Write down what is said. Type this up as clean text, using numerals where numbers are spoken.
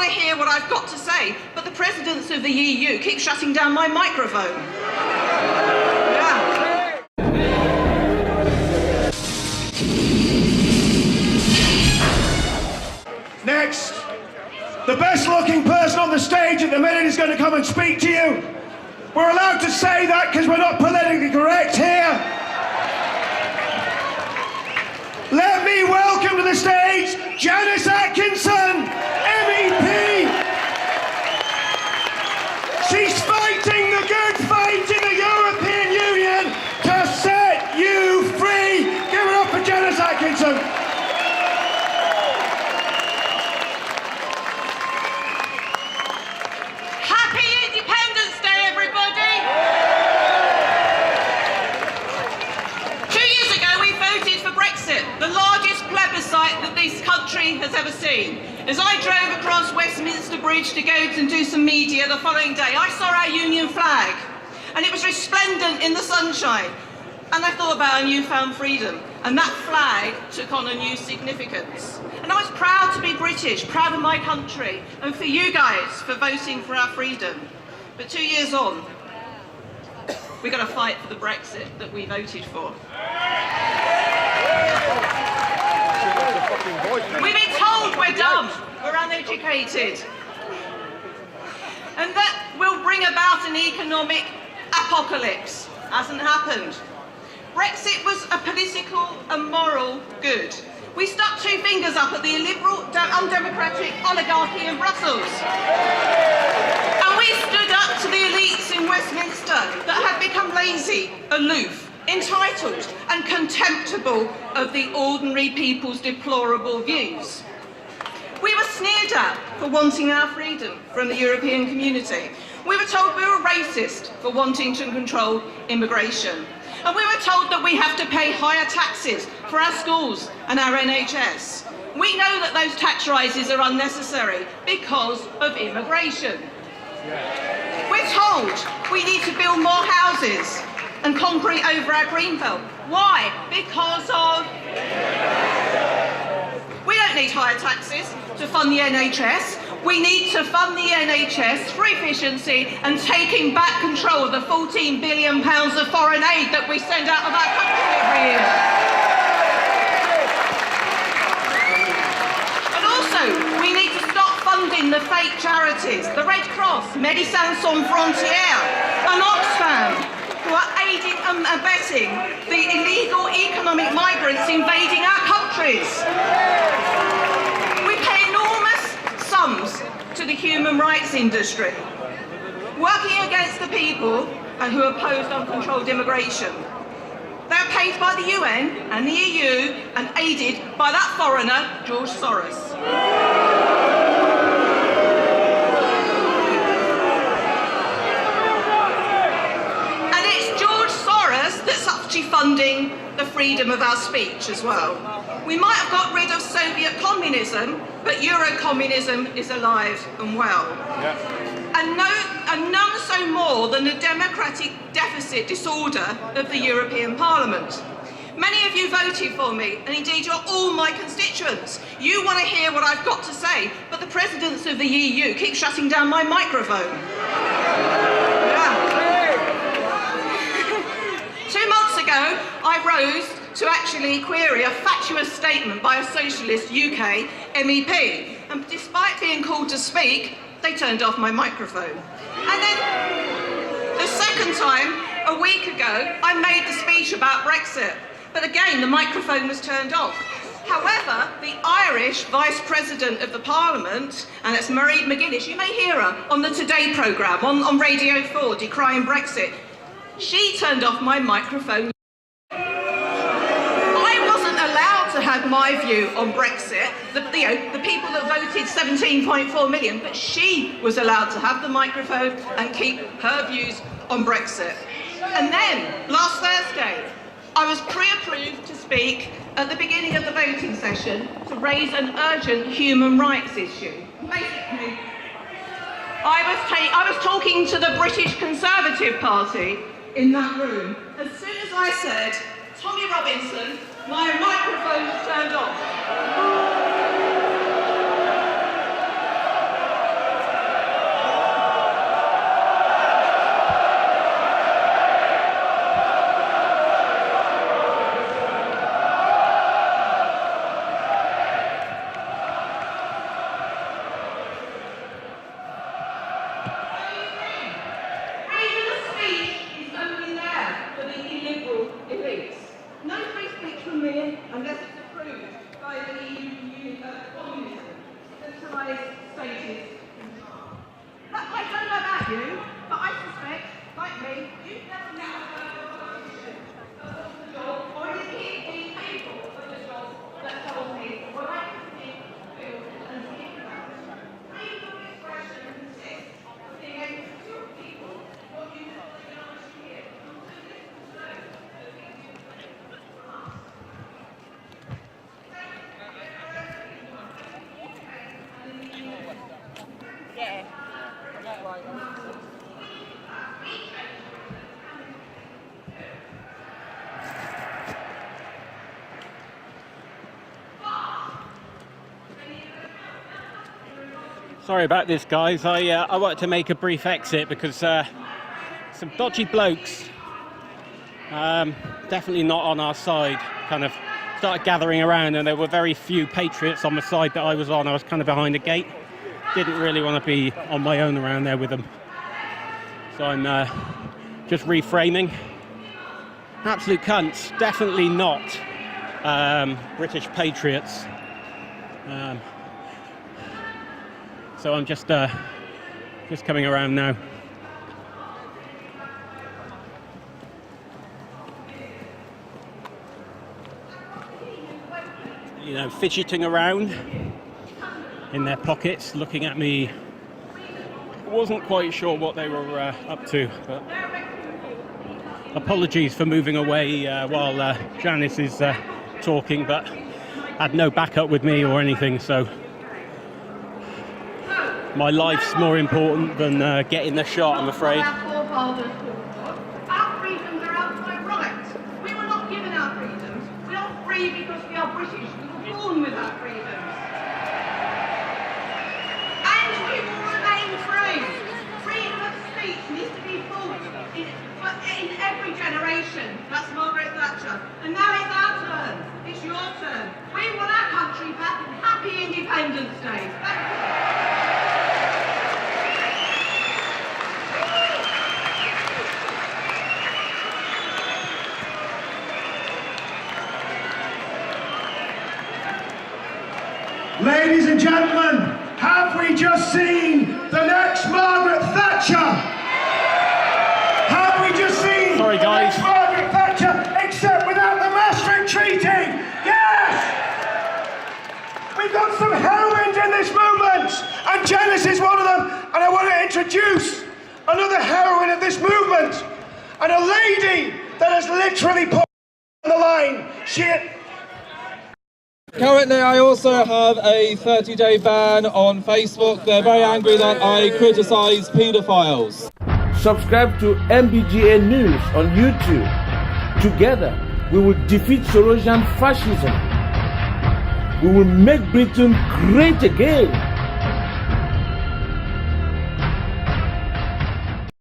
want to hear what I've got to say, but the presidents of the EU keep shutting down my microphone. Yeah. Next, the best looking person on the stage at the minute is going to come and speak to you. We're allowed to say that because we're not politically correct here. Let me welcome to the stage Janice Atkinson, MEP. She's fighting the good fight in the European Union to set you free. Give it up for Janice Atkinson. Happy Independence Day, everybody! 2 years ago, we voted for Brexit, the largest plebiscite that this country has ever seen. As I drove across Westminster Bridge to go and do some media the following day, I saw our Union flag, and it was resplendent in the sunshine. And I thought about our newfound freedom, and that flag took on a new significance. And I was proud to be British, proud of my country, and for you guys for voting for our freedom. But 2 years on, we've got to fight for the Brexit that we voted for. We've been told we're dumb, we're uneducated, and that will bring about an economic apocalypse. Hasn't happened. Brexit was a political and moral good. We stuck two fingers up at the illiberal, undemocratic oligarchy in Brussels. And we stood up to the elites in Westminster that had become lazy, aloof, entitled and contemptible of the ordinary people's deplorable views. We were sneered at for wanting our freedom from the European community. We were told we were racist for wanting to control immigration. And we were told that we have to pay higher taxes for our schools and our NHS. We know that those tax rises are unnecessary because of immigration. We're told we need to build more houses and concrete over our greenbelt. Why? Because of... We don't need higher taxes to fund the NHS. We need to fund the NHS for efficiency and taking back control of the £14 billion of foreign aid that we send out of our country every year. And also, we need to stop funding the fake charities, the Red Cross, Médecins Sans Frontières and Oxfam, who are aiding and abetting the illegal economic migrants invading our countries. We pay enormous sums to the human rights industry, working against the people who oppose uncontrolled immigration. They are paid by the UN and the EU and aided by that foreigner, George Soros. And it's George Soros that's actually funding the freedom of our speech as well. We might have got rid of Soviet communism, but Euro-communism is alive and well. Yeah. And none so more than the democratic deficit disorder of the European Parliament. Many of you voted for me, and indeed you're all my constituents. You want to hear what I've got to say, but the presidents of the EU keep shutting down my microphone. Yeah. 2 months ago, I rose to actually query a fatuous statement by a socialist UK MEP. And despite being called to speak, they turned off my microphone. And then the second time, a week ago, I made the speech about Brexit. But again, the microphone was turned off. However, the Irish Vice President of the Parliament, and that's Marie McGuinness, you may hear her on the Today programme on Radio 4, decrying Brexit. She turned off my microphone. To have my view on Brexit, the people that voted 17.4 million, but she was allowed to have the microphone and keep her views on Brexit. And then, last Thursday, I was pre-approved to speak at the beginning of the voting session to raise an urgent human rights issue. Basically, I was talking to the British Conservative Party in that room. As soon as I said, Tommy Robinson, my microphone was turned off. have you, but I suspect, like me, you've never met a politician that was the job, or indeed the people of the job that told me what I could think, feel, and think about. Freedom of expression consists of being able to tell people what you really want to hear, and to listen to those that think you from us. Yeah. Sorry about this, guys. I wanted to make a brief exit because some dodgy blokes, definitely not on our side, kind of started gathering around, and there were very few patriots on the side that I was on. I was kind of behind the gate. Didn't really want to be on my own around there with them. So I'm just reframing. Absolute cunts. Definitely not British patriots. So I'm just coming around now. You know, fidgeting around in their pockets, looking at me. Wasn't quite sure what they were up to, but apologies for moving away while Janice is talking, but had no backup with me or anything, so my life's more important than getting the shot, I'm afraid. Our freedoms are outside rights. We were not given our freedoms. We are free because we are British. We were born with our freedoms. And we will remain free. Freedom of speech needs to be fought in every generation. That's Margaret Thatcher. And now it's our turn. It's your turn. We want our country back and happy Independence Day. Thank you. Ladies and gentlemen, have we just seen the next Margaret Thatcher? Have we just seen Sorry, the guys. next Margaret Thatcher, except without the Maastricht Treaty? Yes! We've got some heroines in this movement, and Janice is one of them, and I want to introduce another heroine of this movement, and a lady that has literally put on the line. Currently, I also have a 30-day ban on Facebook. They're very angry that I criticise paedophiles. Subscribe to MBGA News on YouTube. Together, we will defeat Sorosian fascism. We will make Britain great again.